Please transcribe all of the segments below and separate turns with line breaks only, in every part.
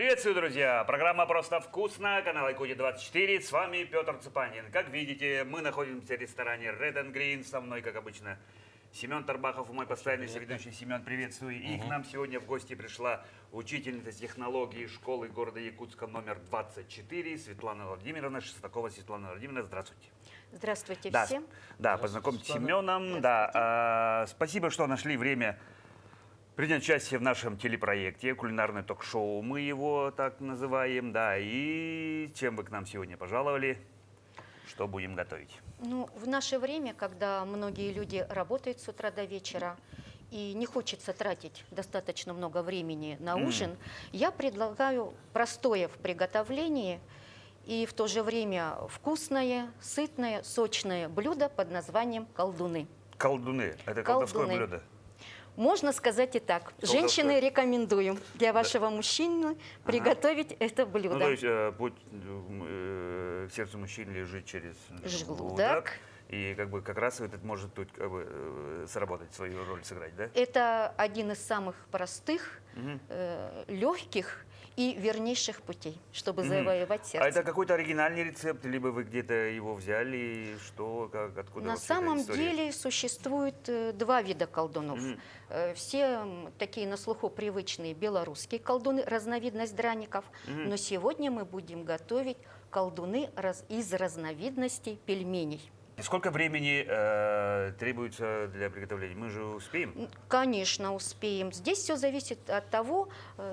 Приветствую, друзья! Программа «Просто вкусно», канал Якутия-24, с вами Петр Цепанин. Как видите, мы находимся в ресторане Red and Green, со мной, как обычно, Семен Тарбахов, мой постоянный соведущий. Семен, приветствую. И к нам сегодня в гости пришла учительница технологии школы города Якутска номер 24 Светлана Владимировна Шестакова. Светлана Владимировна, здравствуйте.
Здравствуйте
Да,
всем.
да, познакомьтесь с Семеном. Да, спасибо, что нашли время принять участие в нашем телепроекте, кулинарное ток-шоу, мы его так называем, да, и чем вы к нам сегодня пожаловали, что будем готовить?
Ну, в наше время, когда многие люди работают с утра до вечера и не хочется тратить достаточно много времени на ужин, я предлагаю простое в приготовлении и в то же время вкусное, сытное, сочное блюдо под названием колдуны.
Колдуны. Это колдовское
Колдуны.
блюдо.
Можно сказать и так. Женщины, рекомендую для вашего мужчины приготовить это блюдо.
Ну, то есть путь к сердцу мужчины лежит через желудок. И как раз этот может тут сработать, свою роль сыграть, да?
Это один из самых простых, легких и вернейших путей, чтобы завоевать сердце.
А это какой-то оригинальный рецепт, либо вы где-то его взяли, что, как, откуда?
На самом деле существует два вида колдунов. Все такие на слуху привычные белорусские колдуны, разновидность драников. Но сегодня мы будем готовить колдуны из разновидностей пельменей.
И сколько времени требуется для приготовления? Мы же успеем?
Конечно, успеем. Здесь все зависит от того,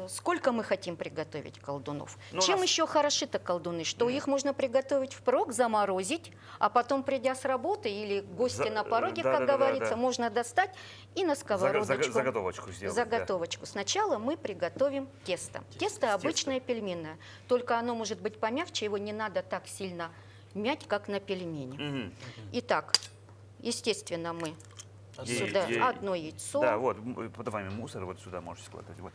сколько мы хотим приготовить колдунов. Чем еще хороши-то колдуны? Что их можно приготовить впрок, заморозить, а потом, придя с работы или гости на пороге, как говорится, можно достать и на сковородочку.
Заготовочку сделать.
Заготовочку. Сначала мы приготовим тесто. Тесто обычное пельменное. Только оно может быть помягче, его не надо так сильно мять, как на пельмени. Итак, естественно, мы сюда одно яйцо.
Да, вот, под вами мусор, вот сюда можете складывать. Вот,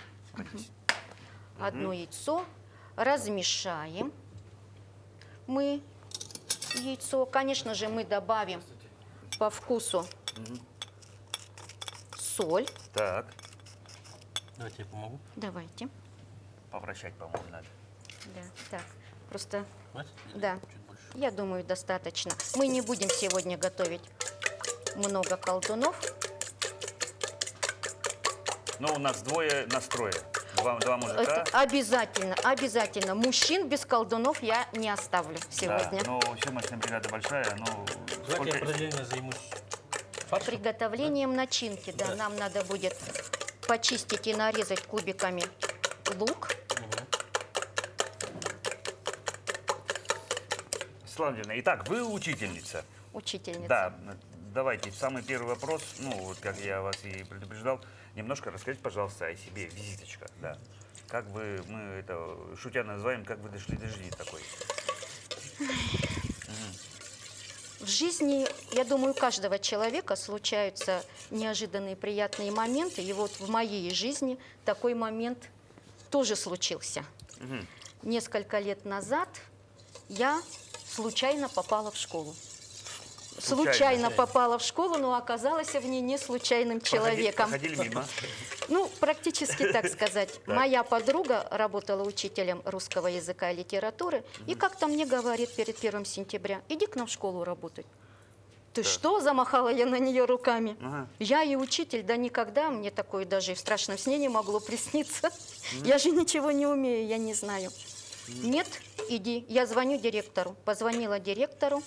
одно яйцо. Размешаем мы яйцо. Конечно же, мы добавим по вкусу соль.
Так.
Давайте я помогу.
Давайте.
Повращать, по-моему, надо.
Да, так. Просто,
да.
Я думаю, достаточно. Мы не будем сегодня готовить много колдунов.
Но у нас двое настроя. Два мужика.
Это обязательно. Мужчин без колдунов я не оставлю сегодня.
Да, но съемочная бригада большая, но...
Давайте я определенно займусь фаршем.
Приготовлением начинки, да. Нам надо будет почистить и нарезать кубиками лук.
Славлена. Итак, вы учительница.
Учительница.
Да, давайте, самый первый вопрос, ну, вот как я вас и предупреждал, немножко расскажите, пожалуйста, о себе, визиточка, да. Как вы, мы это, шутя называем, как вы дошли до жизни такой?
В жизни, я думаю, у каждого человека случаются неожиданные приятные моменты, и вот в моей жизни такой момент тоже случился. Несколько лет назад я случайно попала в школу. Случайно попала в школу, но оказалась в ней не случайным человеком.
Проходили мимо?
Ну, практически так сказать. Моя подруга работала учителем русского языка и литературы, и как-то мне говорит перед 1 сентября, иди к нам в школу работать. Ты что? Замахала я на нее руками. Я и учитель, да никогда, мне такое даже и в страшном сне не могло присниться. Я же ничего не умею, я не знаю. Нет, иди. Я звоню директору. Позвонила директору.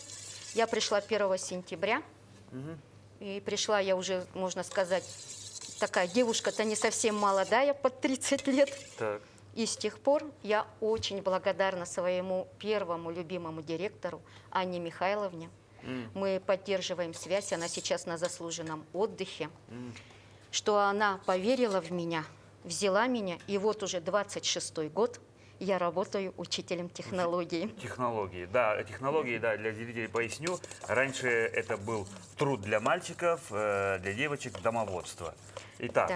Я пришла 1 сентября. И пришла я уже, можно сказать, такая девушка-то не совсем молодая, под 30 лет.
Так.
И с тех пор я очень благодарна своему первому любимому директору Анне Михайловне. Мы поддерживаем связь, она сейчас на заслуженном отдыхе. Что она поверила в меня, взяла меня, и вот уже 26-й год я работаю учителем технологии.
Технологии, да, для зрителей поясню. Раньше это был труд для мальчиков, для девочек домоводство. Итак,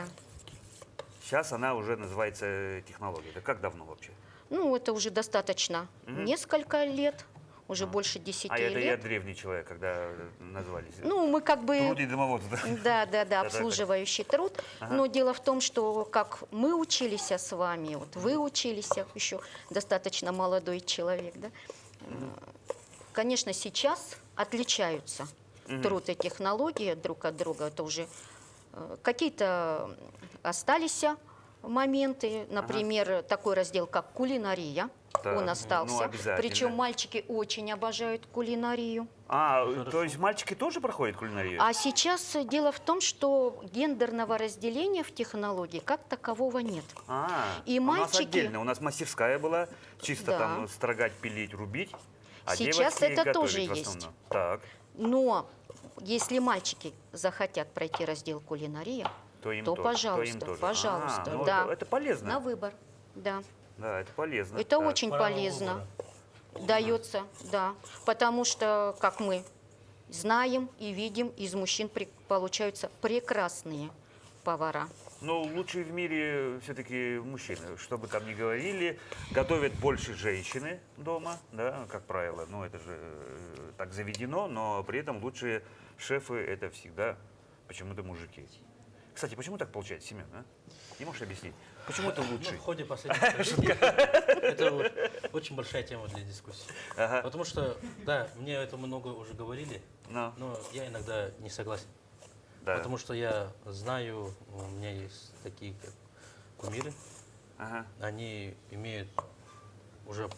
сейчас она уже называется технология. Это как давно вообще?
Ну, это уже достаточно несколько лет. уже больше 10
А это я
лет.
древний человек, когда назвались.
Ну, мы как бы...
Труд и домоводство.
Да, обслуживающий труд. Но дело в том, что как мы учились с вами, вот вы учились, еще достаточно молодой человек, да? Конечно, сейчас отличаются труд и технологии друг от друга. Это уже какие-то остались моменты, например, такой раздел, как кулинария.
Да,
Он
ну,
остался.
обязательно.
Причем мальчики очень обожают кулинарию.
То есть мальчики тоже проходят кулинарию?
А сейчас дело в том, что гендерного разделения в технологии как такового нет. И
у нас
мальчики-
отдельно, у нас мастерская была, чисто
Да.
там строгать, пилить, рубить. А
Сейчас
девочки
это
готовить
тоже
в
есть.
основном. Так,
Но если мальчики захотят пройти раздел кулинария,
то им
то
тоже,
пожалуйста,
то им тоже.
пожалуйста,
Ну,
да.
это полезно.
На выбор, да.
Да, это полезно.
Это
Так.
очень
Право
полезно.
выбора.
Дается, да. Потому что, как мы знаем и видим, из мужчин получаются прекрасные повара.
Но лучшие в мире все-таки мужчины. Что бы там ни говорили, готовят больше женщины дома, да, как правило. Ну, это же так заведено, но при этом лучшие шефы это всегда почему-то мужики. Кстати, почему так получается, Семен, а? Не можешь объяснить? Почему ты
Ну,
лучший?
в ходе последних столетий это вот очень большая тема для дискуссии.
Ага.
Потому что, да, мне это много уже говорили,
Ну,
но я иногда не согласен.
да.
Потому что я знаю, у меня есть такие как кумиры,
Ага.
они имеют уже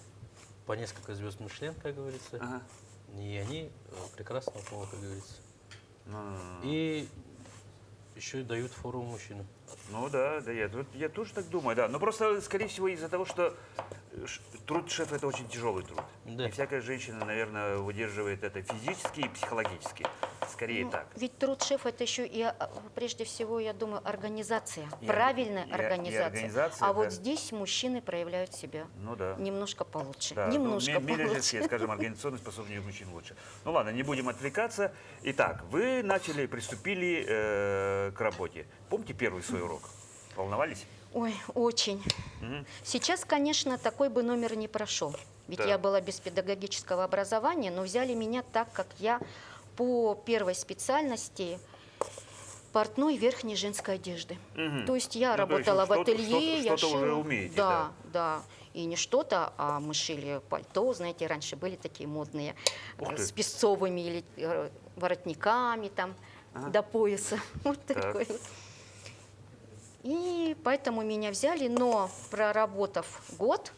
по несколько звезд Мишлен, как говорится,
Ага.
и они прекрасного пола, как говорится.
Ну,
И еще и дают фору мужчинам.
ну да, я тоже так думаю, да. Но просто, скорее всего, из-за того, что труд шефа это очень тяжелый труд.
Да.
И всякая женщина, наверное, выдерживает это физически и психологически. Скорее так.
Ведь труд шефа это еще и прежде всего, я думаю, организация,
И
правильная
и
организация.
организация,
А
да.
вот здесь мужчины проявляют себя
Ну да.
немножко получше.
Да,
Немножко
менеджерские,
получше.
скажем, организационные способности у мужчин лучше. Ну ладно, не будем отвлекаться. Итак, вы приступили к работе. Помните первый свой урок? Волновались?
Ой, очень. Сейчас, конечно, такой бы номер не прошел. Ведь
Да.
я была без педагогического образования, но взяли меня так, как я по первой специальности портной верхней женской одежды.
Мгм.
То есть я
Ну, то есть
работала в
что-то-
ателье, я
что-то уже
шила.
умеете,
Да, да. И не что-то, а мы шили пальто, знаете, раньше были такие модные,
Ух ты.
с песцовыми или воротниками там до пояса. Вот
Так.
такой вот. И поэтому меня взяли, но проработав год,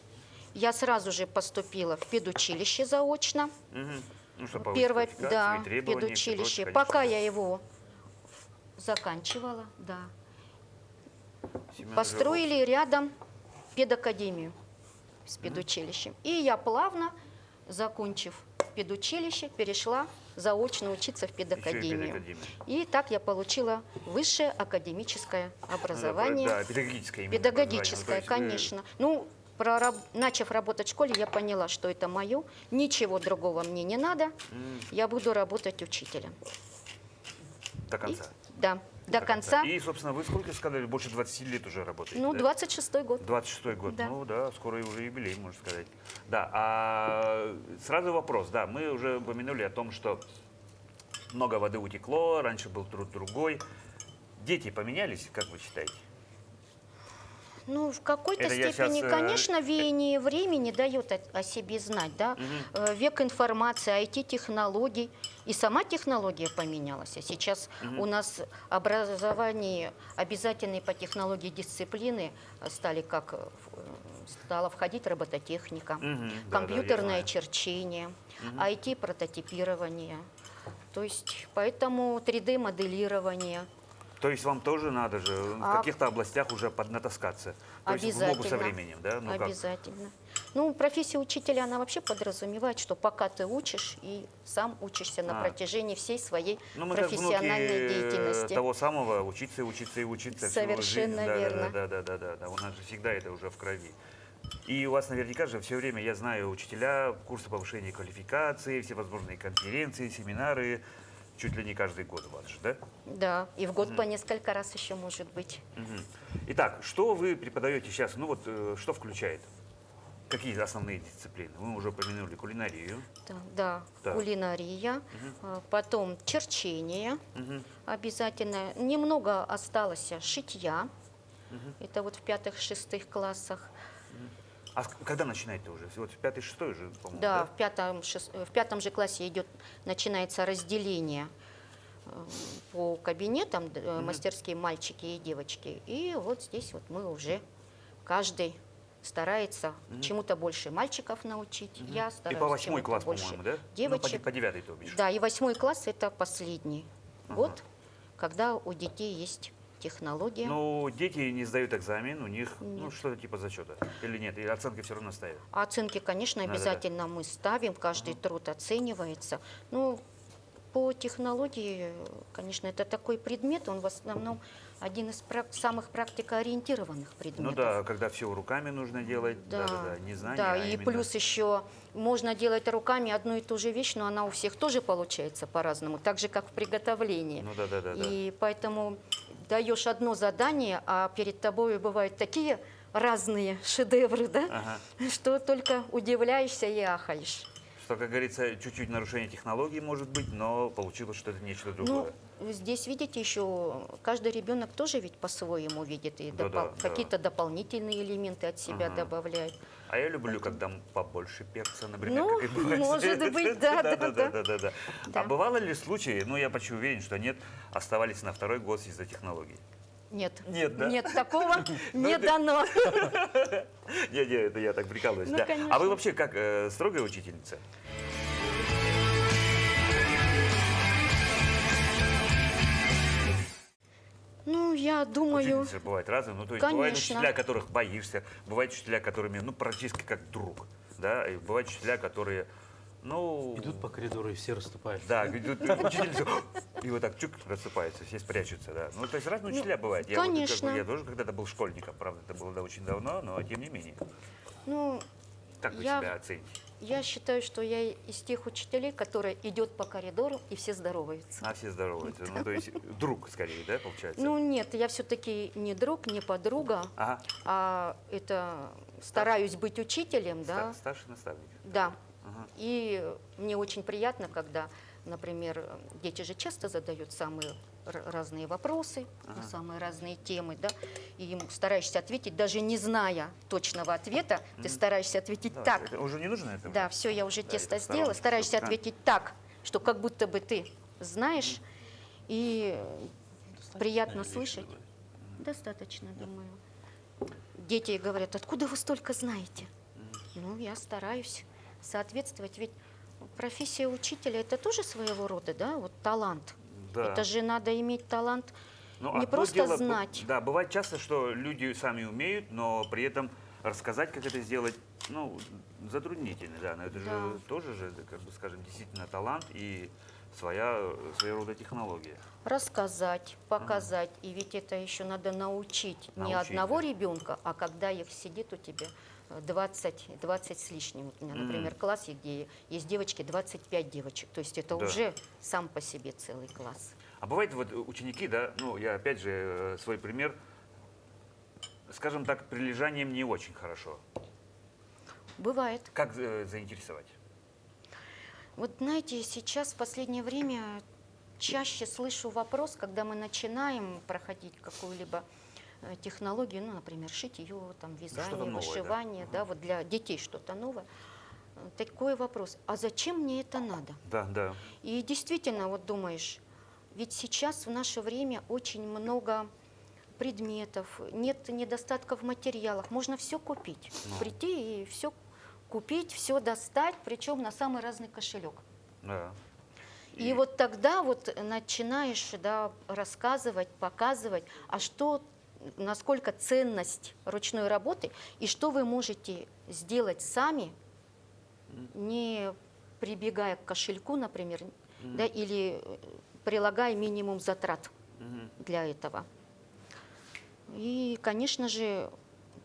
я сразу же поступила в педучилище заочно.
Мгм. Ну, что, повысить
Первое,
квалификацию
да,
и требования, и все
педучилище.
прочее,
Пока
конечно.
я его заканчивала, да.
Семен
Построили рядом педакадемию с педучилищем. И я плавно, закончив педучилище, перешла заочно учиться в педакадемию.
педакадемию.
И так я получила высшее академическое образование.
Да, педагогическое именно
Педагогическое,
образование. То есть вы-
конечно. Ну, начав работать в школе, я поняла, что это мое. Ничего другого мне не надо. Я буду работать учителем.
До конца.
Да, до конца.
И, собственно, вы сколько сказали? Больше 20 лет уже работаете,
Ну,
да?
26-й год.
26-й год.
Да.
Ну да, скоро и уже юбилей, можно сказать. Да, а сразу вопрос. Да, мы уже упомянули о том, что много воды утекло, раньше был труд другой. Дети поменялись, как вы считаете?
Ну, в какой-то
Это я
степени,
щас,
конечно, веяние времени дает о себе знать, да. Век информации, IT-технологий. И сама технология поменялась. А сейчас у нас образование обязательные по технологии дисциплины стали стала входить робототехника,
Да, да, я
компьютерное
знаю.
черчение, IT-прототипирование. То есть, поэтому 3D-моделирование.
То есть вам тоже надо же в
А-
каких-то областях уже поднатаскаться. То есть в ногу со
Обязательно.
временем, да? Ну, как?
Обязательно. Ну, профессия учителя, она вообще подразумевает, что пока ты учишь и сам учишься на протяжении всей своей
Ну, мы как
профессиональной
внуки
деятельности.
того самого учиться, учиться и учиться. всю
Совершенно
жизнь. Да,
верно.
Да. У нас же всегда это уже в крови. И у вас наверняка же все время, я знаю, учителя, курсы повышения квалификации, всевозможные конференции, семинары, чуть ли не каждый год у вас же, да?
Да, и в год по несколько раз еще может быть.
Мгм. Итак, что вы преподаете сейчас? Ну вот, что включает? Какие основные дисциплины? Мы уже упомянули кулинарию.
Да,
Так.
кулинария, потом черчение
Мгм.
обязательно. Немного осталось шитья. Это вот в 5-6 классах.
А когда начинать-то уже? Вот в 5-6 уже, по-моему,
Да, в пятом же классе начинается разделение по кабинетам, мастерские мальчики и девочки. И вот здесь вот мы уже каждый старается чему-то больше мальчиков научить. Я
И
стараюсь
по 8
чему-то
класс,
больше
по-моему, да?
девочек.
Ну, по 9 то бишь.
Да, и 8 класс это последний год, когда у детей есть технология.
Ну, дети не сдают экзамен, у них ну, что-то типа зачета. Или нет? И оценки все равно ставят.
А оценки, конечно,
Да-да-да.
обязательно мы ставим, каждый труд оценивается. Ну, по технологии, конечно, это такой предмет, он в основном один из самых практикоориентированных предметов.
Ну да, когда все руками нужно делать,
Да,
да-да-да, не знание,
да,
а
и
именно...
плюс еще можно делать руками одну и ту же вещь, но она у всех тоже получается по-разному, так же, как в приготовлении.
Ну да-да-да.
И поэтому даешь одно задание, а перед тобой бывают такие разные шедевры, да,
Ага.
что только удивляешься и ахаешь.
Что, как говорится, чуть-чуть нарушение технологии может быть, но получилось что-то нечто другое.
Ну, здесь, видите, еще каждый ребенок тоже ведь по-своему видит и
Да-да,
какие-то дополнительные элементы от себя добавляет.
А я люблю, когда побольше перца, например,
Ну,
как и бывает.
может быть, да.
Да. А
Да.
бывало ли случаи, ну я почти уверен, что нет, оставались на второй год из-за технологий?
Нет,
Нет, да?
нет, такого не дано.
Не, это я так прикалываюсь.
Ну,
да.
конечно.
А вы вообще как, строгая учительница?
Ну, я думаю,
Учительницы бывают разные. Ну, то есть бывают
Конечно.
учителя, которых боишься, бывают учителя, которыми, ну, практически как друг. Да, и бывают учителя, которые, ну...
Идут по коридору, и все расступаются.
Да, идут учительница, и вот так чук, рассыпается, все спрячутся, да. Ну, то есть разные учителя бывают. Я, вот, как бы,
конечно.
я тоже когда-то был школьником, правда, это было очень давно, но тем не менее.
ну,
Как вы
Я-
себя оцените?
я считаю, что я из тех учителей, которые идет по коридору и все здороваются.
А все здороваются. Ну, то есть друг скорее, да, получается?
Ну, нет, я все-таки не друг, не подруга,
Ага.
а это стараюсь быть учителем, да.
Старший наставник.
Да.
Ага.
И мне очень приятно, когда, например, дети же часто задают самые разные вопросы, на самые разные темы, да, и им стараешься ответить, даже не зная точного ответа, ты стараешься ответить
Да,
так.
это уже не нужно это?
Да, все, я уже
Да,
тесто
это
сделала,
сторонник,
стараешься
чтобы-
ответить так, что как будто бы ты знаешь, и приятно
Или
слышать.
еще
Достаточно, думаю. Дети говорят, откуда вы столько знаете? Ну, я стараюсь соответствовать, ведь профессия учителя это тоже своего рода, да, вот талант.
Да.
Это же надо иметь талант
Ну,
не
одно
просто
дело,
знать.
Да, бывает часто, что люди сами умеют, но при этом рассказать, как это сделать, ну, затруднительно, да. Но это же
Да.
тоже же, как бы скажем, действительно талант и своего рода технология.
Рассказать, показать. И ведь это еще надо научить не
Научить,
одного
да.
ребенка, а когда их сидит у тебя 20 с лишним. Вот у меня, например, класс, где есть девочки, 25 девочек. То есть это
Да.
уже сам по себе целый класс.
А бывает вот ученики, да, ну, я опять же свой пример, скажем так, прилежанием не очень хорошо.
Бывает.
Как заинтересовать?
Вот знаете, сейчас в последнее время чаще слышу вопрос, когда мы начинаем проходить какую-либо технологию, ну, например, шитье, там, вязание,
что-то новое, да?
вышивание, да, вот для детей что-то новое. Такой вопрос, а зачем мне это надо?
Да, да.
И действительно, вот думаешь, ведь сейчас в наше время очень много предметов, нет недостатка в материалах, можно все купить, прийти и все купить, все достать, причем на самый разный кошелек.
Да.
И вот тогда вот начинаешь, да, рассказывать, показывать, а что, насколько ценность ручной работы и что вы можете сделать сами, не прибегая к кошельку, например, да, или прилагая минимум затрат для этого. И, конечно же,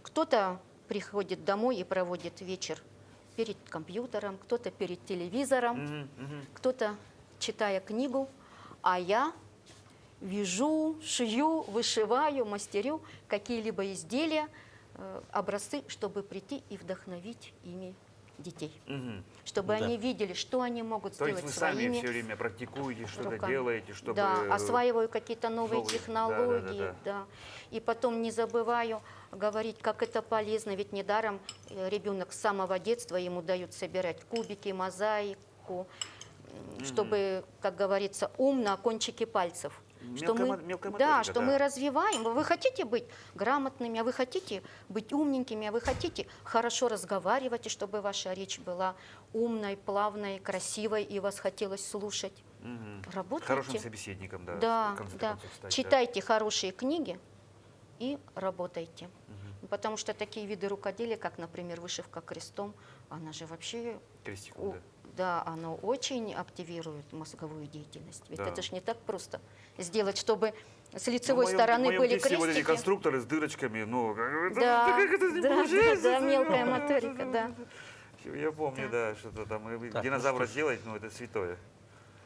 кто-то приходит домой и проводит вечер перед компьютером, кто-то перед телевизором, кто-то читая книгу, а я вяжу, шью, вышиваю, мастерю какие-либо изделия образцы, чтобы прийти и вдохновить ими детей.
Мгм.
Чтобы
Да.
они видели, что они могут
То есть
сделать
вы сами
своими
все время практикуете, что-то
руками.
делаете, чтобы...
Да, осваиваю какие-то новые
новые,
технологии, да. И потом не забываю говорить, как это полезно, ведь недаром ребенок с самого детства ему дают собирать кубики, мозаику, чтобы, как говорится, ум на кончике пальцев. Что мы,
Мелкая
да,
моторика,
что мы развиваем. Вы хотите быть грамотными, а вы хотите быть умненькими, а вы хотите хорошо разговаривать, и чтобы ваша речь была умной, плавной, красивой, и вас хотелось слушать.
Мгм.
Работайте.
Хорошим собеседником, да.
Да,
в конце
да.
концов, стать, да.
Читайте хорошие книги и работайте. Потому что такие виды рукоделия, как, например, вышивка крестом, она же вообще,
Крестиком, да.
да, она очень активирует мозговую деятельность. Ведь
Да.
это ж не так просто сделать, чтобы с
Ну,
лицевой
в моем-
стороны
в моем
были
детстве вот эти
крестики.
конструкторы с дырочками, ну,
Да,
как это не
да,
получается?
да, мелкая моторика, да.
Я помню, да, что-то там
Так,
динозавра
ну что ж.
сделать, ну это святое.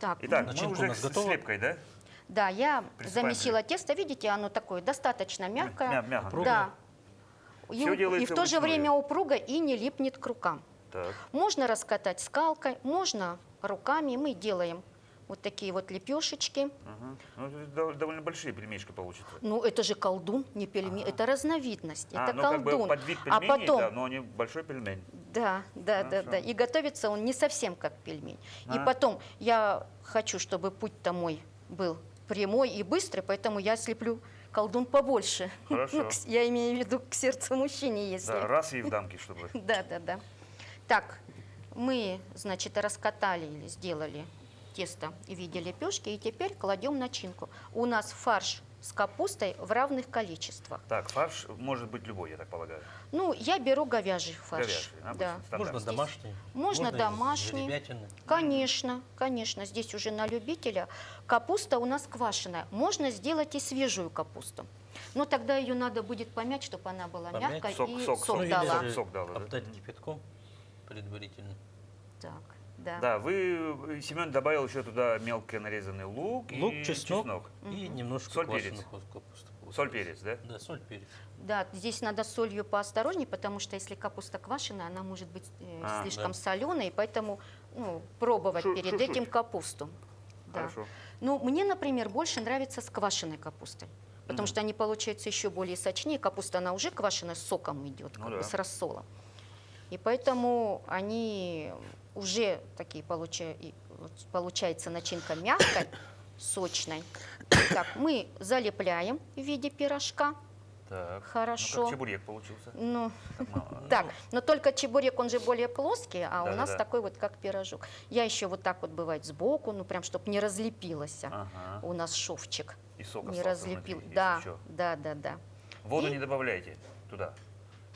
Так,
Итак, мы
Начинка у
уже
нас
с
готова?
слепкой, да?
да, я
Приступаем
замесила тесто, видите, оно такое достаточно мягкое.
Мягко.
Да.
Всё
И
делается
в то же
вручную.
время упруго и не липнет к рукам.
Так.
Можно раскатать скалкой, можно руками. Мы делаем вот такие вот лепешечки.
Ага. Ну, это довольно большие пельмешки получатся.
Ну, это же колдун, не пельмень, это разновидность, это
ну
колдун.
как бы под вид
А
пельменей,
потом,
да, но они большой пельмень.
да,
Хорошо.
и готовится он не совсем как пельмень. И
А.
потом я хочу, чтобы путь-то мой был прямой и быстрый, поэтому я слеплю колдун побольше.
Хорошо.
Ну, я имею в виду к сердцу мужчине, если.
Да, раз и в дамки, чтобы.
Да. Так, мы, значит, раскатали или сделали тесто в виде лепешки, и теперь кладем начинку. У нас фарш с капустой в равных количествах.
Так, фарш может быть любой, я так полагаю.
Ну, я беру говяжий фарш.
Говяжий, обычно,
Да.
стандартный.
Можно домашний.
Можно
из
домашний.
жеребятины.
Конечно, здесь уже на любителя. Капуста у нас квашеная. Можно сделать и свежую капусту. Но тогда ее надо будет помять, чтобы она была
Помять.
мягкой
Сок-
и
сок-
сок
Ну, или
дала.
же
Сок дала, да.
обдать кипятком предварительно.
Так, да.
Да, Семен добавил еще туда мелко нарезанный лук,
Лук,
и
чеснок и немножко
Соль,
квашеных
перец.
капусты.
соль, перец, да?
Да, соль, перец.
Да, здесь надо с солью поосторожнее, потому что если капуста квашеная, она может быть слишком
да.
соленой, поэтому пробовать перед
Шуть-шуть.
этим капусту. Да.
Хорошо.
Ну, мне, например, больше нравится с квашеной капустой, потому что они получаются еще более сочнее. Капуста, она уже квашеная, с соком идет,
Ну
как
да.
бы с рассолом. И поэтому они уже такие получается начинка мягкой, сочной. Так, мы залепляем в виде пирожка.
Так.
Хорошо.
Ну, как чебурек получился.
Ну,
Так мало.
так, но только чебурек, он же более плоский, а у нас
Да-да-да.
такой вот как пирожок. Я еще вот так вот бывает сбоку, ну прям, чтобы не разлепилось.
Ага.
У нас шовчик
И сок
не
остался
разлепил.
внутри,
Да,
если чё.
да.
Воду
И-
не добавляйте туда,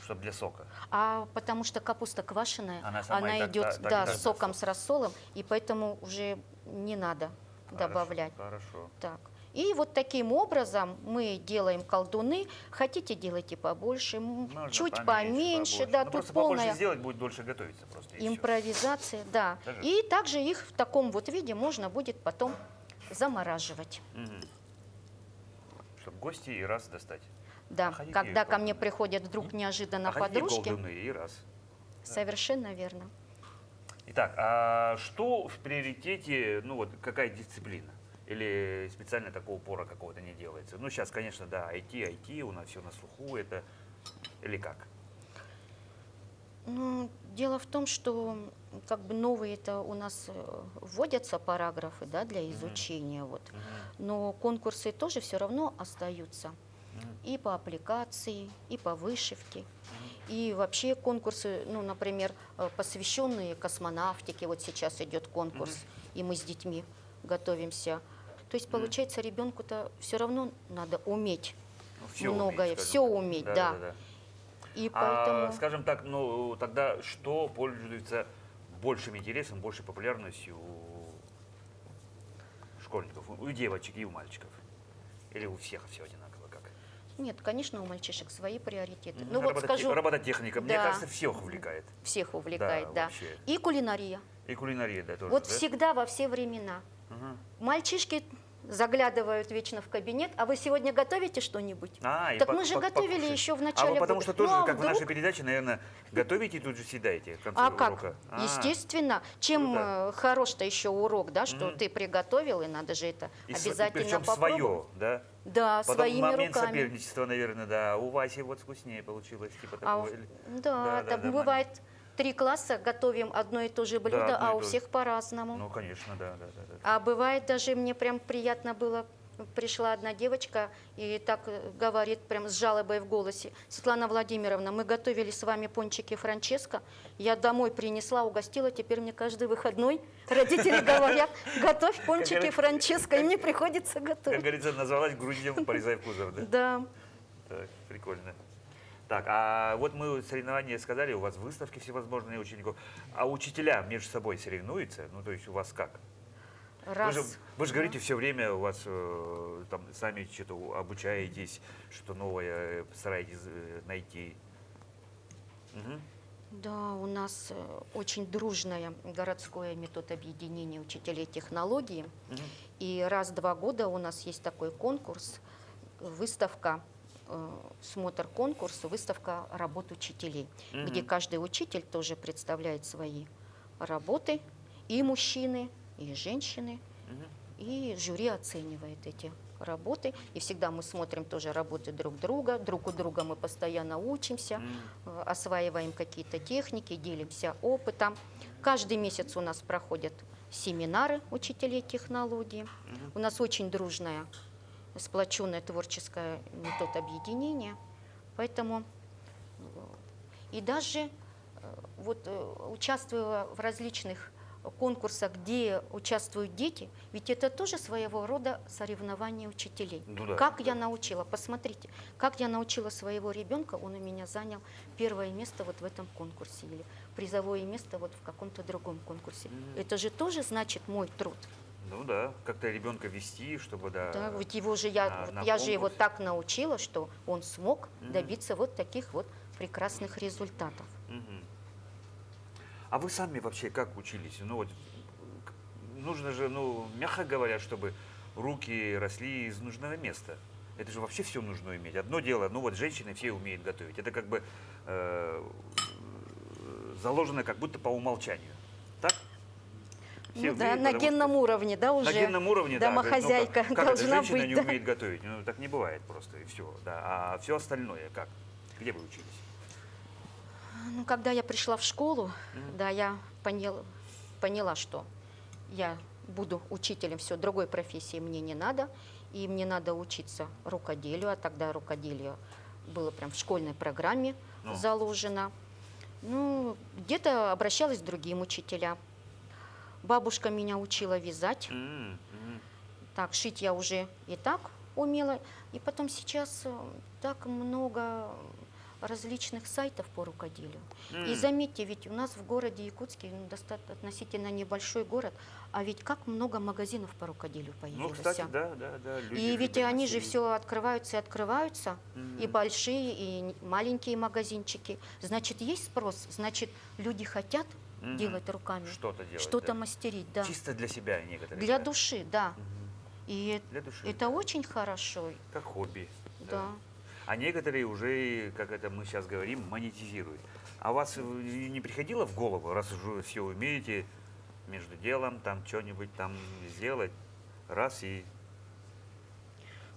чтобы для сока.
А потому что капуста квашеная,
Она сама и так-
идет,
так-
да,
так и так
с соком,
даст
с рассолом, и поэтому уже не надо добавлять.
Хорошо.
Так. И вот таким образом мы делаем колдуны. Хотите, делайте побольше,
Можно
чуть поменьше,
побольше.
да,
Ну,
тут
просто побольше
полная
сделать будет дольше готовиться просто. и всё.
импровизация, да.
Даже-
И также их в таком вот виде можно будет потом замораживать.
Чтобы гости и раз достать.
Да,
Ходите
когда ко
колдуны.
мне приходят вдруг неожиданно
А хотите
подружки.
колдуны и раз.
Совершенно верно.
Итак, а что в приоритете, ну вот какая дисциплина? Или специально такого упора какого-то не делается? Ну сейчас, конечно, да, IT, у нас все на слуху, это или как?
Ну, дело в том, что как бы новые-то у нас вводятся параграфы, да, для изучения, вот. Но конкурсы тоже все равно остаются. И по аппликации, и по вышивке. И вообще конкурсы, ну, например, посвященные космонавтике, вот сейчас идет конкурс, и мы с детьми готовимся. То есть, получается, ребенку-то все равно надо уметь
Ну, всё
многое,
уметь,
все
скажем так.
уметь, да. И поэтому...
Скажем так, ну тогда что пользуется большим интересом, большей популярностью у школьников, у девочек и у мальчиков? Или у всех все одинаково как?
Нет, конечно, у мальчишек свои приоритеты. Ну вот
Робототех-
скажу,
Робототехника, мне
да.
кажется, всех увлекает.
всех увлекает,
Да,
да.
вообще.
И кулинария.
И кулинария, да, тоже.
Вот
да?
всегда, во все времена.
Ага.
Мальчишки заглядывают вечно в кабинет. А вы сегодня готовите что-нибудь?
А, и
Так мы же готовили
покушать.
еще в
А
начале
вы потому
года.
что тоже,
Ну, а
как в нашей
вдруг?
передаче, наверное, готовите и тут же съедаете в конце
А как?
урока? А,
Естественно. Чем
круто.
хорош-то еще урок, да, что ты приготовил, и надо же это обязательно
причем
попробовать.
свое, да?
Да,
Потом
своими
момент
руками.
соперничества, наверное, да. У Васи вот вкуснее получилось, типа
А
такого.
да, там бывает 3 класса, готовим одно и то же блюдо,
одно и
а у
то же.
всех по-разному.
Ну, конечно, да.
А бывает даже, мне прям приятно было, пришла одна девочка и так говорит, прям с жалобой в голосе: Светлана Владимировна, мы готовили с вами пончики Франческо, я домой принесла, угостила, теперь мне каждый выходной родители говорят: готовь пончики Франческо, и мне приходится
Как
готовить.
говорится, назвалась грудью, порезай в кузов, да?
Да.
Так, прикольно. Так, а вот мы соревнования сказали, у вас выставки всевозможные учеников. А учителя между собой соревнуются? Ну, то есть у вас как?
Раз.
Вы же говорите все время, у вас там сами что-то обучаетесь, что новое стараетесь найти. Мгм.
Да, у нас очень дружное городское метод объединения учителей технологии. И раз в 2 года у нас есть такой конкурс, выставка, смотр-конкурс, выставка работ учителей, где каждый учитель тоже представляет свои работы, и мужчины, и женщины, и жюри оценивает эти работы. И всегда мы смотрим тоже работы друг у друга мы постоянно учимся, осваиваем какие-то техники, делимся опытом. Каждый месяц у нас проходят семинары учителей технологии. У нас очень дружная, сплоченное творческое метод объединения. Поэтому и даже вот участвуя в различных конкурсах, где участвуют дети, ведь это тоже своего рода соревнование учителей.
Ну да,
как
да.
я научила, посмотрите, как я научила своего ребенка, он у меня занял 1-е место вот в этом конкурсе или призовое место вот в каком-то другом конкурсе. Это же тоже значит мой труд.
Ну да, как-то ребенка вести, чтобы, да.
Да, ведь его же
на
я же его
конкурсе.
так научила, что он смог добиться вот таких вот прекрасных результатов.
Мгм. А вы сами вообще как учились? Ну вот нужно же, ну, мягко говоря, чтобы руки росли из нужного места. Это же вообще все нужно иметь. Одно дело, ну вот женщины все умеют готовить. Это как бы заложено как будто по умолчанию. Так? Все
Ну да,
умеют,
на
потому что-
генном уровне, да, уже
На генном уровне, да. говорят,
домохозяйка
ну, как это,
должна
женщина
быть.
не
Да.
умеет готовить. Ну, так не бывает просто, и все. Да. А все остальное как? Где вы учились?
Ну, когда я пришла в школу, да, я поняла, что я буду учителем, все, другой профессии мне не надо, и мне надо учиться рукоделию, а тогда рукоделие было прям в школьной программе
Ну.
заложено. Ну, где-то обращалась к другим учителям. Бабушка меня учила вязать. Так, шить я уже и так умела. И потом сейчас так много различных сайтов по рукоделию. И заметьте, ведь у нас в городе Якутске достаточно относительно небольшой город, а ведь как много магазинов по рукоделию
Ну,
появилось.
кстати, да. Люди
И ведь
любят
они же
носить.
все открываются и открываются, и большие, и маленькие магазинчики. Значит, есть спрос, значит, люди хотят делать руками,
Что-то делать,
что-то
да.
мастерить, да.
Чисто для себя некоторые.
Для
да.
души, да. И
Для души,
это
да.
очень хорошо,
Как хобби.
да.
А некоторые уже, как это мы сейчас говорим, монетизируют. А у вас не приходило в голову, раз уже все умеете, между делом там что-нибудь там сделать, раз и...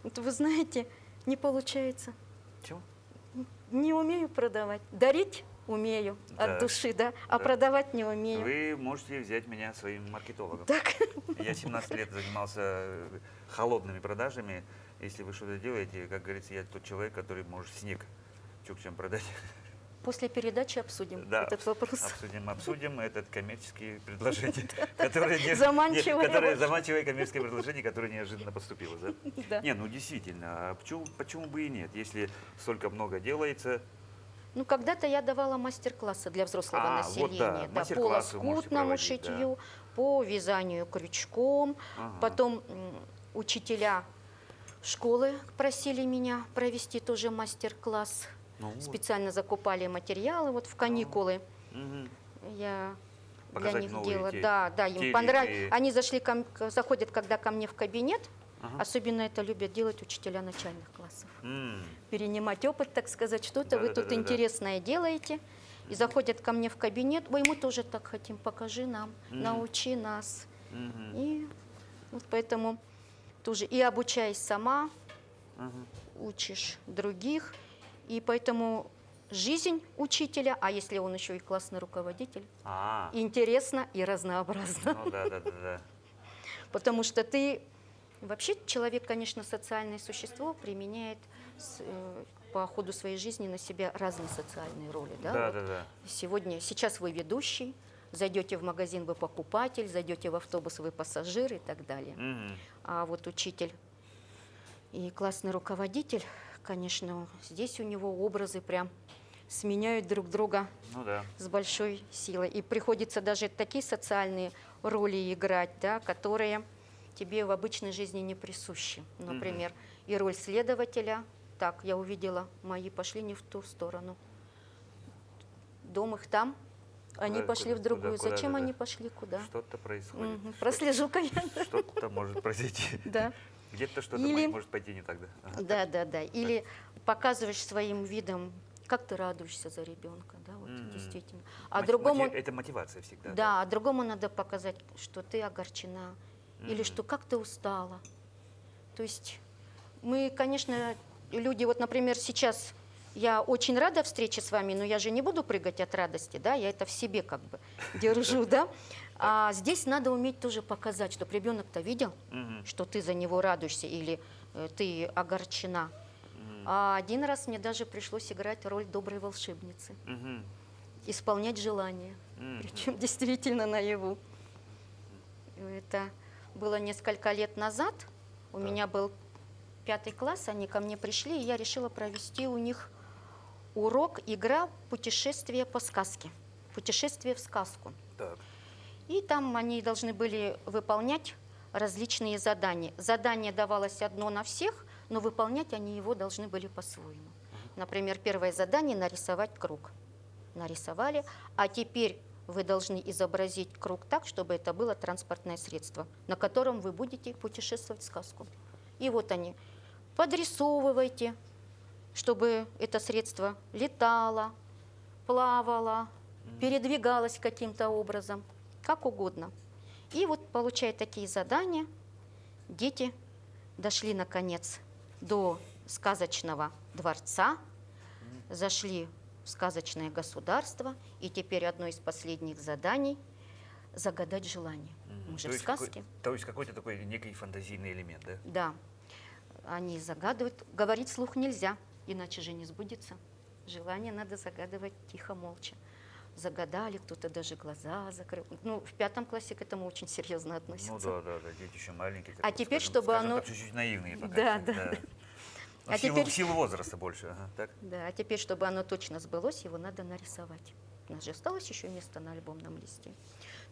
Вот вы знаете, не получается.
Чего?
Не умею продавать. Дарить умею
Да.
от души, да, а
Да.
продавать не умею.
Вы можете взять меня своим маркетологом.
Так,
Я 17 лет занимался холодными продажами. Если вы что-то делаете, как говорится, я тот человек, который может снег чукчам продать.
после передачи обсудим
Да,
этот вопрос.
обсудим этот коммерческие предложения, которые
Заманчивое.
заманчивое коммерческое предложение, которое неожиданно поступило, да?
Да.
Не, ну действительно, а почему бы и нет, если столько много делается?
Ну, когда-то я давала мастер-классы для взрослого
А, вот
населения.
да,
по
мастер-классы можете
лоскутному
проводить,
шитью, по вязанию крючком.
Ага.
Потом учителя школы просили меня провести тоже мастер-класс.
Ну вот.
Специально закупали материалы вот в каникулы.
Мгм.
Я для
Показать
них
новые
делала.
те-
Да, им
техники.
понравилось. Они заходят, когда ко мне в кабинет, Особенно это любят делать учителя начальных классов.
М,
Перенимать опыт, так сказать, что-то вы тут
Да-да-да-да-да.
интересное делаете. И заходят ко мне в кабинет, ой, мы тоже так хотим, покажи нам, научи нас.
мгм,
И вот поэтому тоже и обучаясь сама,
мгм.
учишь других. И поэтому жизнь учителя, а если он еще и классный руководитель,
А,
интересно и разнообразно.
ну да.
Потому что ты... Вообще человек, конечно, социальное существо, применяет по ходу своей жизни на себя разные социальные роли. Да? Вот
Да.
сейчас вы ведущий, зайдете в магазин, вы покупатель, зайдете в автобус, вы пассажир и так далее.
Мгм.
А вот учитель и классный руководитель, конечно, здесь у него образы прям сменяют друг друга
Ну да.
с большой силой. И приходится даже такие социальные роли играть, да, которые тебе в обычной жизни не присущи. Например, и роль следователя. Так, я увидела, мои пошли не в ту сторону. Дом их там, они
Куда-
пошли
куда-
в другую.
куда,
Зачем
да.
они пошли, куда?
Что-то происходит.
Прослежу-ка я.
Что-то может произойти.
Да.
Где-то что-то
Или-
может пойти не так, да? Ага.
Да. Или показываешь своим видом, как ты радуешься за ребенка, да, вот действительно. А другому,
Это мотивация всегда.
да, а другому надо показать, что ты огорчена, или что как ты устала. То есть мы, конечно, люди, вот, например, сейчас я очень рада встрече с вами, но я же не буду прыгать от радости, да, я это в себе как бы держу, да. А здесь надо уметь тоже показать, чтобы ребенок-то видел, что ты за него радуешься или ты огорчена. А один раз мне даже пришлось играть роль доброй волшебницы,
Мгм.
исполнять желания, причем действительно наяву. Это было несколько лет назад. У меня был 5 класс, они ко мне пришли, и я решила провести у них урок, игра «Путешествие по сказке», «Путешествие в сказку».
Так.
И там они должны были выполнять различные задания. Задание давалось одно на всех, но выполнять они его должны были по-своему. Например, первое задание – нарисовать круг. Нарисовали, а теперь вы должны изобразить круг так, чтобы это было транспортное средство, на котором вы будете путешествовать в сказку. И вот они, подрисовывайте, чтобы это средство летало, плавало, передвигалось каким-то образом, как угодно. И вот, получая такие задания, дети дошли, наконец, до сказочного дворца, зашли в сказочное государство, и теперь одно из последних заданий – загадать желание. Мы же в сказке.
То есть какой-то такой некий фантазийный элемент, да?
Да, они загадывают. Говорить вслух нельзя, иначе же не сбудется. Желание надо загадывать тихо, молча. Загадали, кто-то даже глаза закрыл. Ну, в 5 классе к этому очень серьезно относятся.
Ну да, дети еще маленькие.
А теперь, чтобы оно-
так, чуть-чуть наивные пока.
Да,
еще,
да.
Ну,
А теперь-
в силу возраста больше, ага, так?
Да, а теперь, чтобы оно точно сбылось, его надо нарисовать. У нас же осталось еще место на альбомном листе.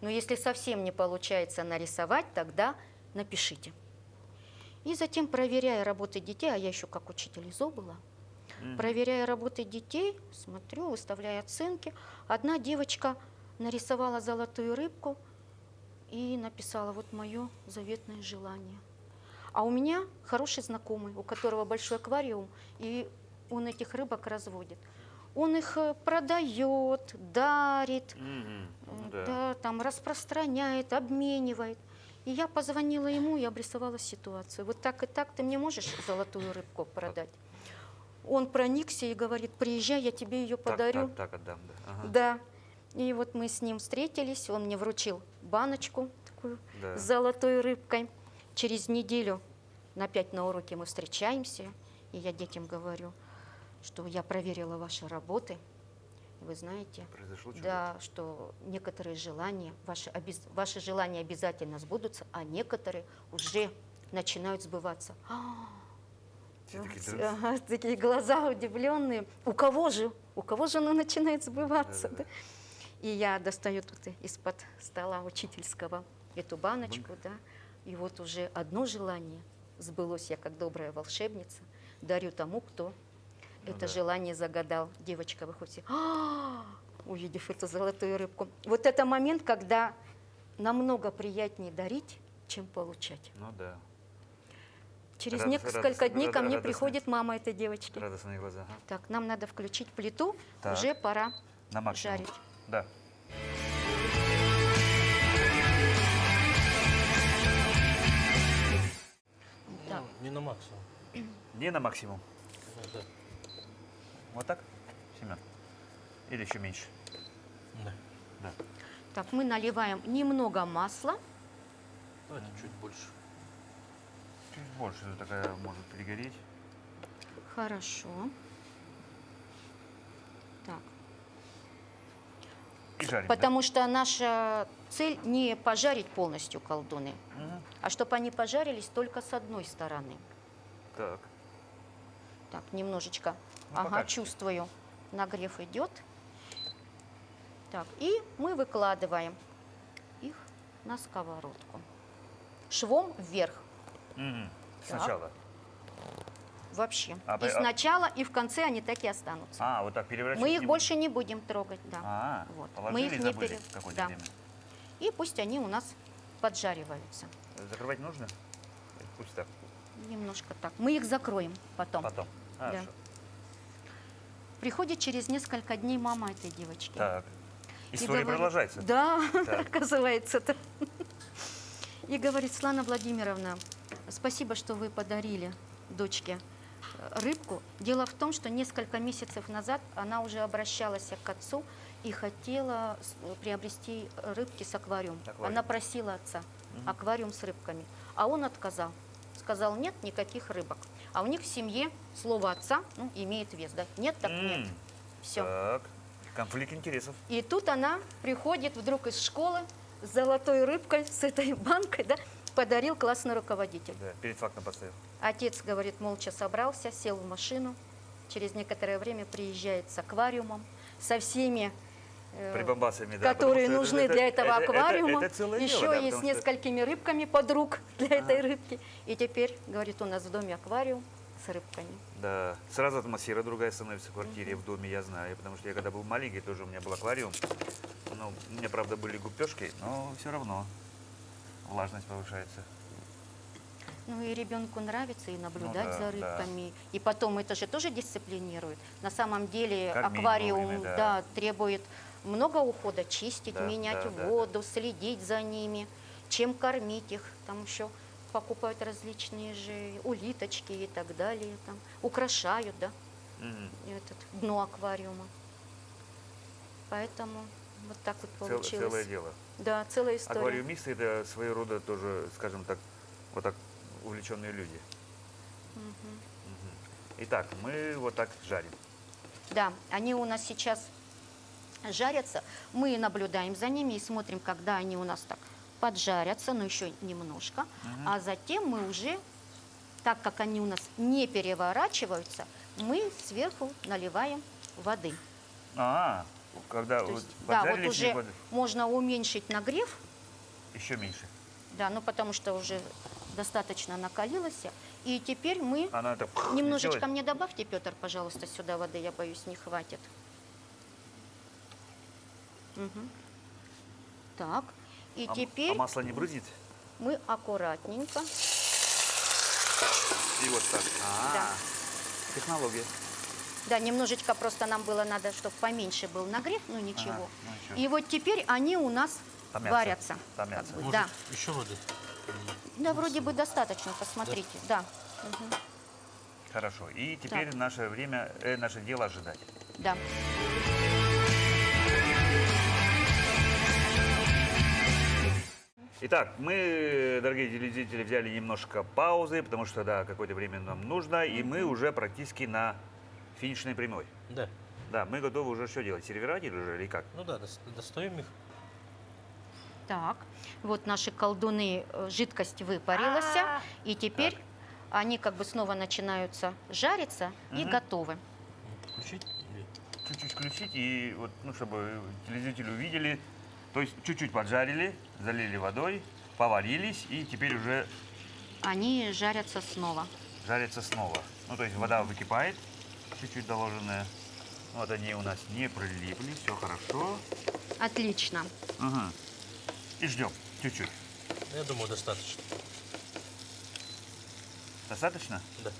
Но если совсем не получается нарисовать, тогда напишите. И затем, проверяя работы детей, а я еще как учитель ИЗО была, проверяя работы детей, смотрю, выставляю оценки. Одна девочка нарисовала золотую рыбку и написала: вот мое заветное желание. А у меня хороший знакомый, у которого большой аквариум, и он этих рыбок разводит. Он их продает, дарит,
Ну да.
да, там распространяет, обменивает. И я позвонила ему и обрисовала ситуацию. Вот так и так ты мне можешь золотую рыбку продать? Он проникся и говорит: приезжай, я тебе ее подарю.
Так отдам, да. Ага.
Да. И вот мы с ним встретились, он мне вручил баночку такую
Да.
с золотой рыбкой. Через неделю на 5 на уроке мы встречаемся, и я детям говорю, что я проверила ваши работы. Вы знаете,
Произошло чудо.
да, что некоторые желания, ваши желания обязательно сбудутся, а некоторые уже начинают сбываться.
Все такие,
Вот,
да.
ага, такие глаза удивленные. У кого же оно начинает сбываться?
Да-да-да.
Да? И я достаю тут из-под стола учительского эту баночку, да, и вот уже одно желание сбылось, я как добрая волшебница дарю тому, кто это желание загадал. Девочка выходит, увидев эту золотую рыбку. Вот это момент, когда намного приятнее дарить, чем получать.
Ну да.
Через
Радостно,
несколько
радостно,
дней ко мне
радостно.
приходит мама этой девочки.
Радостные глаза. Ага.
Так, нам надо включить плиту,
Так.
уже пора
На максимум.
жарить.
Да.
Так.
Ну, не на максимум.
Не на максимум.
Да.
Вот так, Семен? Или еще меньше?
Да.
Да.
Так, мы наливаем немного масла.
Давайте чуть больше.
Чуть больше такая может пригореть.
Хорошо. Так.
И жарим,
Потому что наша цель не пожарить полностью колдуны,
да? Мгм.
а чтобы они пожарились только с одной стороны.
Так.
Так, немножечко.
Ну,
Ага,
пока.
чувствую. Нагрев идет. Так, и мы выкладываем их на сковородку. Швом вверх.
Мгм.
Так.
Сначала.
Вообще.
А
И
при-
сначала, и в конце они так и останутся.
А, вот так переворачивать
Мы их
не
больше не будем трогать, да.
А,
Вот.
положили
Мы их
и
не
забыли
пере-
какое-то
да.
время.
И пусть они у нас поджариваются.
Закрывать нужно? Пусть так.
Немножко так. Мы их закроем потом.
Потом. Хорошо.
Приходит через несколько дней мама этой девочки.
Так.
И
История
говорит-
продолжается.
Да,
Так.
оказывается-то. И говорит: Светлана Владимировна, спасибо, что вы подарили дочке рыбку. Дело в том, что несколько месяцев назад она уже обращалась к отцу и хотела приобрести рыбки с аквариумом.
Аквариум.
Она просила отца аквариум с рыбками, а он отказал. Сказал: нет никаких рыбок. А у них в семье слово отца имеет вес, да? Нет, так нет. Все.
Так. Конфликт интересов.
И тут она приходит вдруг из школы с золотой рыбкой, с этой банкой, да, подарил классный руководитель.
Да, перед фактом поставил.
Отец, говорит, молча собрался, сел в машину. Через некоторое время приезжает с аквариумом, со всеми,
Прибамбасами, да.
которые
потому что
нужны для этого аквариума.
это целое
Еще
дело, да,
и с
потому что-
несколькими рыбками подруг для этой рыбки. И теперь, говорит, у нас в доме аквариум с рыбками.
Да, сразу атмосфера другая становится в квартире, в доме, я знаю. Потому что я когда был маленький, тоже у меня был аквариум. Ну, у меня, правда, были гупешки, но все равно влажность повышается.
Ну и ребенку нравится и наблюдать
да,
за
да.
рыбками. И потом это же тоже дисциплинирует. На самом деле
Кормить
аквариум
вовремя, да.
требует много ухода, чистить,
Да,
менять
да, да,
воду, следить за ними, чем кормить их. Там еще покупают различные же улиточки и так далее. Там, украшают, да,
Мгм.
дно аквариума. Поэтому вот так вот получилось.
Целое дело.
Да, целая история.
Аквариумисты — это своего рода тоже, скажем так, вот так увлеченные люди. Мгм. Итак, мы вот так жарим.
Да, они у нас сейчас жарятся. Мы наблюдаем за ними и смотрим, когда они у нас так поджарятся, но еще немножко. А затем мы уже, так как они у нас не переворачиваются, мы сверху наливаем воды.
А, когда
То
вот
есть, да, вот
поджарились,
уже можно уменьшить нагрев,
еще меньше.
да, ну потому что уже достаточно накалилось. И теперь мы
Она так
немножечко
сделает.
мне добавьте, Петр, пожалуйста, сюда воды, я боюсь, не хватит. Мгм. Так, и
А
теперь
масло не брызнет?
мы аккуратненько.
И вот так.
Да.
Технология.
Да, немножечко просто нам было надо, чтобы поменьше был нагрев, ну ничего.
Ага, ну ничего.
И вот теперь они у нас
Томятся.
варятся.
Томятся.
Как бы,
Может,
да.
еще воды?
Да, вроде бы достаточно, посмотрите. Да. Мгм.
Хорошо. И теперь
Так.
наше время, наше дело ожидать.
Да.
Итак, мы, дорогие телезрители, взяли немножко паузы, потому что, да, какое-то время нам нужно, и мы уже практически на финишной прямой.
Да.
Да, мы готовы уже что делать? Сервировать уже или как?
Ну да, достаем их.
Так, вот наши колдуны, жидкость выпарилась, и теперь они как бы снова начинаются жариться и готовы.
Включить? Или-
Чуть-чуть включить и вот, ну, чтобы телезрители увидели. То есть чуть-чуть поджарили, залили водой, поварились и теперь уже
Они жарятся снова.
жарятся снова. Ну, то есть вода выкипает, чуть-чуть доложенная. Вот они у нас не прилипли, все хорошо.
Отлично.
Ага. И ждем чуть-чуть.
Я думаю, достаточно.
Достаточно?
Да.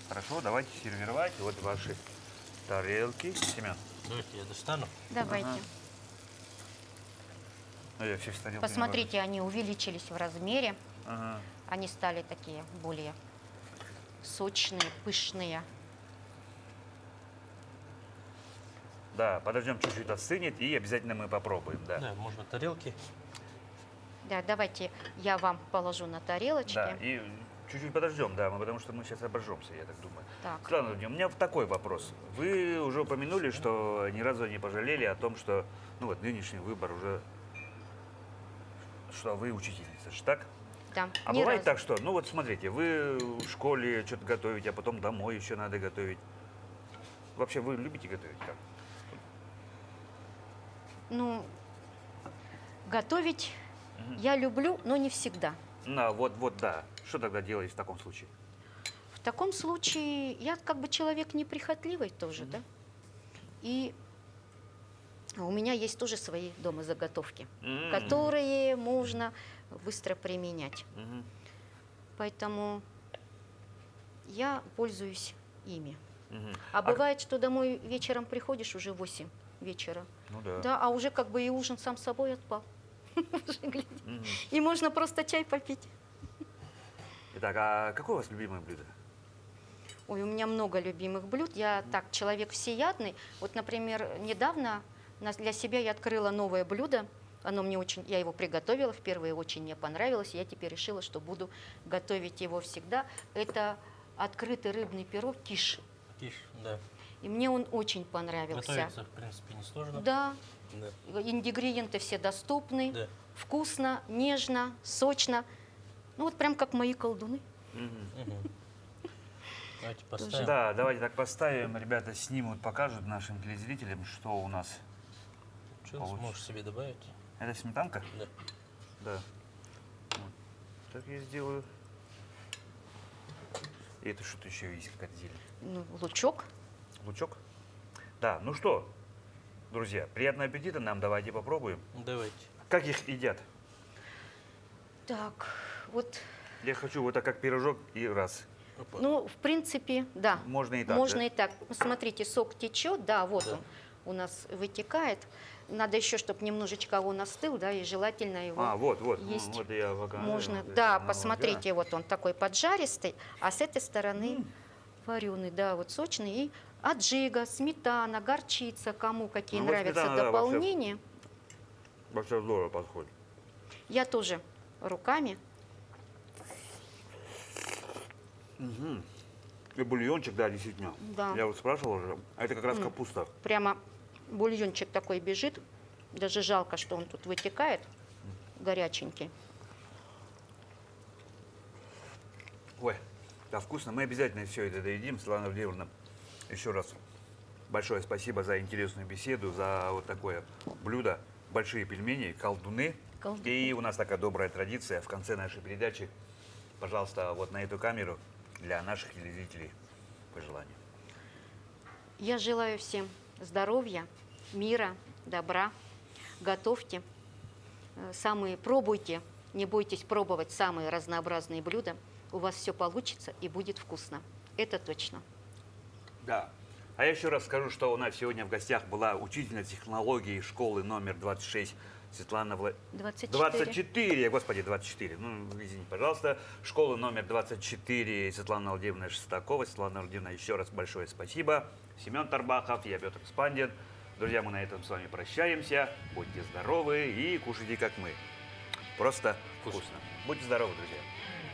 Хорошо, давайте сервировать. Вот ваши тарелки. Семен,
Давайте я достану.
Давайте.
ну, я все с тарелками
Посмотрите, они увеличились в размере.
ложусь. Ага.
Они стали такие более сочные, пышные.
Да, подождем, чуть-чуть остынет, и обязательно мы попробуем, да.
Да, можно тарелки.
Да, давайте я вам положу на тарелочки.
Да, и чуть-чуть подождем, да, потому что мы сейчас обожжемся, я так думаю.
Так.
Светлана Владимировна, у меня такой вопрос. Вы уже упомянули, что ни разу не пожалели о том, что, ну вот, нынешний выбор уже, что вы учительница, же так?
Да,
А
ни
бывает
разу.
так, что, ну вот смотрите, вы в школе что-то готовите, а потом домой еще надо готовить. Вообще вы любите готовить как?
Ну, готовить я люблю, но не всегда.
Вот, да. Что тогда делать в таком случае?
В таком случае я как бы человек неприхотливый тоже, да? И у меня есть тоже свои дома заготовки, которые можно быстро применять.
Мгм.
Поэтому я пользуюсь ими.
Мгм.
А бывает, что домой вечером приходишь уже 8 вечера.
Ну да.
Да, а уже как бы и ужин сам собой отпал. Уже глядишь.
Мгм.
И можно просто чай попить.
Итак, а какое у вас любимое блюдо?
Ой, у меня много любимых блюд. Я так, человек всеядный. Вот, например, недавно для себя я открыла новое блюдо. Оно мне очень, я его приготовила впервые, очень мне понравилось. Я теперь решила, что буду готовить его всегда. Это открытый рыбный пирог киш.
Киш, да.
И мне он очень понравился.
Готовится, в принципе, несложно.
Да,
Да.
ингредиенты все доступны,
Да.
вкусно, нежно, сочно. Ну вот прям как мои колдуны.
Мгм. Давайте поставим.
Да, давайте так поставим. Ребята снимут, покажут нашим телезрителям, что у нас.
Что
получится.
сможешь себе добавить?
Это сметанка?
Да.
Да. Вот. Так я сделаю. И это что-то еще есть, какая-то зелень.
Ну, лучок.
Лучок? Да, ну что, друзья, приятного аппетита нам, давайте попробуем.
Давайте.
Как их едят?
Так, вот,
Я хочу вот так, как пирожок, и раз.
Опа.
ну, в принципе, да.
Можно и так,
Можно
да?
и так. Смотрите, сок течет, да, вот
Да.
он у нас вытекает. Надо еще, чтобы немножечко он остыл, да, и желательно его
А, вот.
есть.
Вот я пока.
Можно,
вот
да,
это, ну,
посмотрите, вот он такой поджаристый, а с этой стороны вареный, да, вот сочный. И аджига, сметана, горчица, кому какие
Ну, вот
нравятся
сметана, да, вообще.
дополнения.
Да. Вообще здорово подходит.
Я тоже руками.
И бульончик, да, действительно.
Да.
Я вот спрашивал уже, а это как раз капуста.
Прямо бульончик такой бежит. Даже жалко, что он тут вытекает, горяченький.
Ой, да, вкусно. Мы обязательно все это доедим. Светлана Владимировна, еще раз большое спасибо за интересную беседу, за вот такое блюдо. Большие пельмени, колдуны.
Колдуны.
И у нас такая добрая традиция в конце нашей передачи. Пожалуйста, вот на эту камеру для наших телезрителей пожелания.
Я желаю всем здоровья, мира, добра. Готовьте, пробуйте, не бойтесь пробовать самые разнообразные блюда. У вас все получится и будет вкусно. Это точно.
Да. А я еще раз скажу, что у нас сегодня в гостях была учительница технологии школы номер 26 Светлана
24.
24, господи, 24. Ну, извините, пожалуйста. Школа номер 24 Светлана Владимировна Шестакова. Светлана Владимировна, еще раз большое спасибо. Семен Тарбахов, я Петр Спандин. Друзья, мы на этом с вами прощаемся. Будьте здоровы и кушайте, как мы. Просто вкусно. Будьте здоровы, друзья.